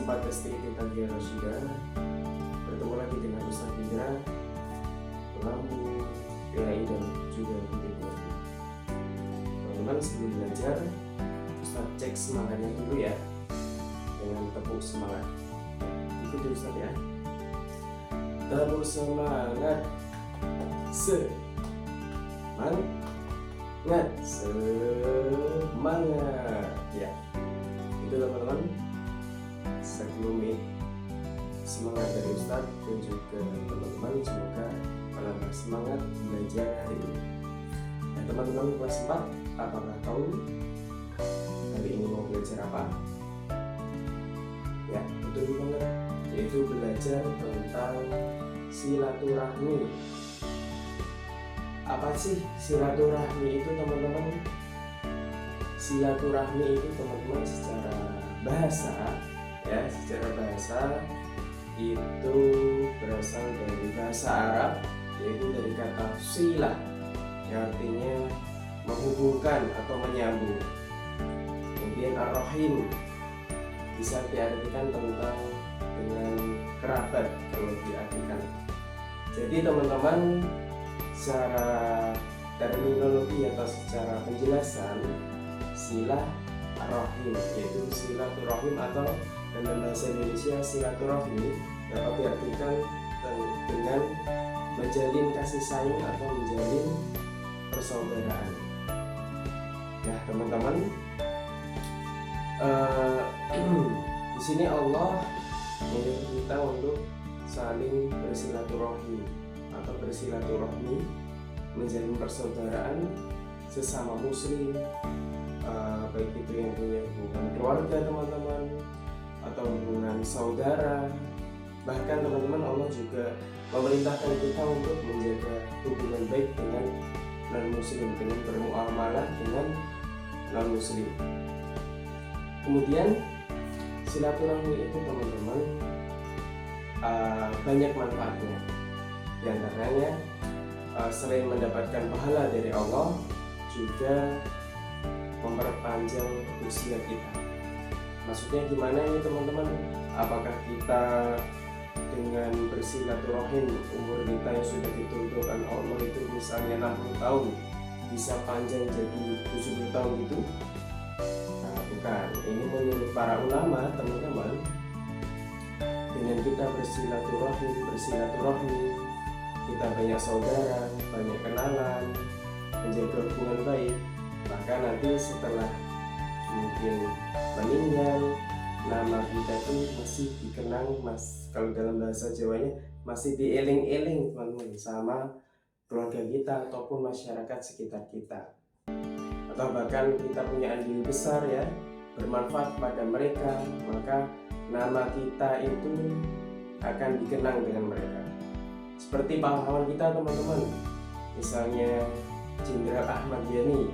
podcast Tagi Rosyida. Bertemu lagi dengan Ustaz Indra, pengampu PAI dan juga Budi Pekerti. Teman-teman, sebelum belajar, Ustaz cek semangatnya dulu ya, dengan tepuk semangat. Ikuti Ustaz ya. Tepuk semangat, semangat ya. Itu teman-teman, sekelumit semangat dari Ustaz dan juga teman-teman, semoga menambah semangat belajar hari ini. Dan teman-teman kelas 4, apakah tahu hari ini mau belajar apa? Ya, betul banget, yaitu belajar tentang silaturahmi. Apa sih silaturahmi itu teman-teman? Silaturahmi itu teman-teman secara bahasa itu berasal dari bahasa Arab, yaitu dari kata silah yang artinya menghubungkan atau menyambung. Kemudian ar-rahim bisa diartikan tentang dengan kerabat kalau diartikan. Jadi teman-teman, secara terminologi atau secara penjelasan, silah rahim yaitu silaturahim atau dalam bahasa Indonesia silaturahmi dapat diartikan dengan menjalin kasih sayang atau menjalin persaudaraan. Nah teman-teman, di sini Allah menyuruh kita untuk saling bersilaturahmi atau bersilaturahmi, menjalin persaudaraan sesama muslim, baik itu yang punya hubungan keluarga teman-teman atau hubungan saudara. Bahkan teman-teman, Allah juga memerintahkan kita untuk menjaga hubungan baik dengan non-muslim, dengan bermuamalah dengan non-muslim. Kemudian silaturahmi itu teman-teman banyak manfaatnya. Di antaranya selain mendapatkan pahala dari Allah, juga memperpanjang usia kita. Maksudnya gimana ini teman-teman? Apakah kita dengan bersilaturahim umur kita yang sudah ditentukan Allah itu misalnya 60 tahun bisa panjang jadi 70 tahun gitu? Nah, bukan. Ini menurut para ulama teman-teman, dengan kita bersilaturahim, kita banyak saudara, banyak kenalan, menjaga hubungan baik, maka nanti setelah mungkin meninggal, nama kita itu masih dikenang, kalau dalam bahasa Jawanya masih dieling-eling teman-teman sama keluarga kita ataupun masyarakat sekitar kita, atau bahkan kita punya andil besar ya, bermanfaat pada mereka, maka nama kita itu akan dikenang dengan mereka. Seperti pahlawan kita teman-teman, misalnya Jenderal Ahmad Yani.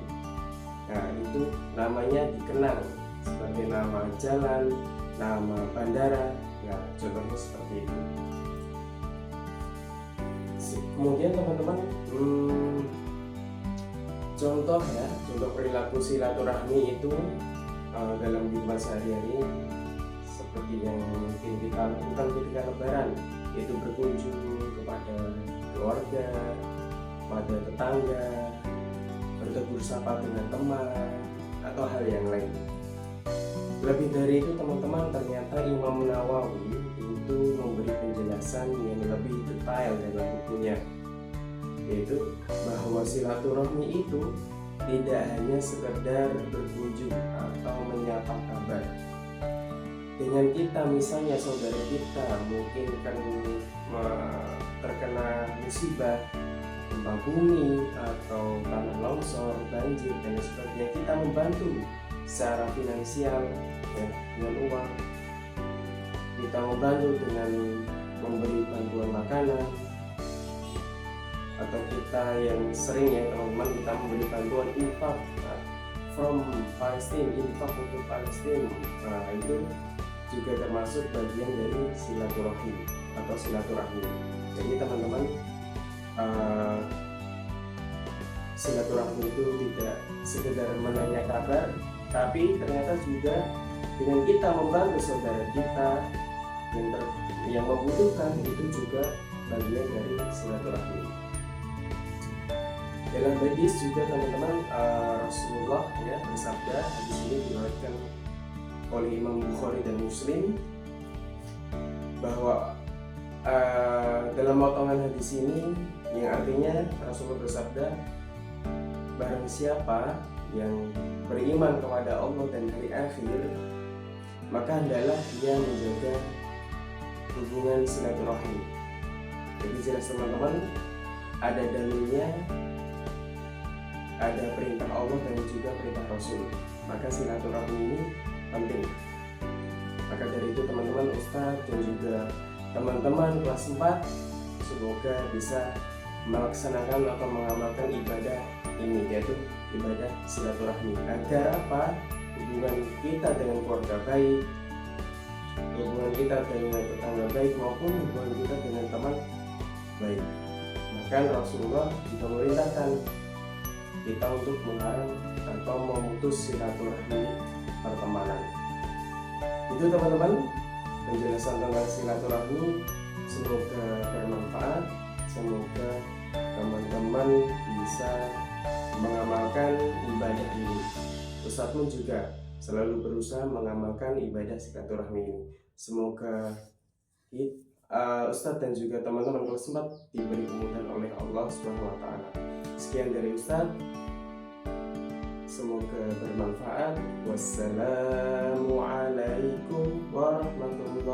Nah itu namanya dikenang sebagai nama jalan, nama bandara. Nah contohnya seperti itu. Kemudian teman-teman, contoh perilaku silaturahmi itu dalam kehidupan sehari-hari seperti yang mungkin kita lakukan ketika lebaran, yaitu berkunjung kepada keluarga, pada tetangga, bertegur sapa dengan teman, atau hal yang lain. Lebih dari itu teman-teman, ternyata Imam Nawawi itu memberi penjelasan yang lebih detail dalam bukunya, yaitu bahwa silaturahmi itu tidak hanya sekedar berkunjung atau menyapa kabar. Dengan kita misalnya saudara kita mungkin kan terkena musibah, gempa bumi atau tanah longsor, banjir dan sebagainya, kita membantu secara finansial ya, dengan uang, kita membantu dengan memberi bantuan makanan, atau kita yang sering ya teman-teman, kita memberi bantuan infak from Palestine, infak untuk Palestine. Nah itu juga termasuk bagian dari silaturahmi atau silaturahmi. Jadi teman-teman, silaturahmi itu tidak sekedar menanya kabar, tapi ternyata juga dengan kita membantu saudara kita yang membutuhkan, itu juga bagian dari silaturahmi. Dalam hadis juga teman-teman, Rasulullah ya bersabda, hadis ini diriwayatkan oleh Imam Bukhari dan Muslim, bahwa dalam potongan hadis ini yang artinya Rasulullah bersabda, barang siapa yang beriman kepada Allah dan hari akhir, maka hendaklah dia menjaga hubungan silaturahmi. Jadi jelas teman-teman, ada dalilnya, ada perintah Allah dan juga perintah Rasul, maka silaturahmi ini penting. Maka dari itu teman-teman, Ustadz dan juga teman-teman kelas 4 semoga bisa melaksanakan atau mengamalkan ibadah ini, yaitu ibadah silaturahmi, agar apa? Hubungan kita dengan keluarga baik, hubungan kita dengan tetangga baik, maupun hubungan kita dengan teman baik. Bahkan Rasulullah juga memerintahkan kita untuk melarang atau memutus silaturahmi pertemanan. Itu teman-teman penjelasan tentang silaturahmi, semoga bermanfaat, semoga teman-teman bisa mengamalkan ibadah ini. Ustadz pun juga selalu berusaha mengamalkan ibadah silaturahmi ini. Semoga Ustadz dan juga teman-teman kelas 4 diberi kemudahan oleh Allah SWT. Sekian dari Ustadz, semoga bermanfaat. Wassalamualaikum warahmatullahi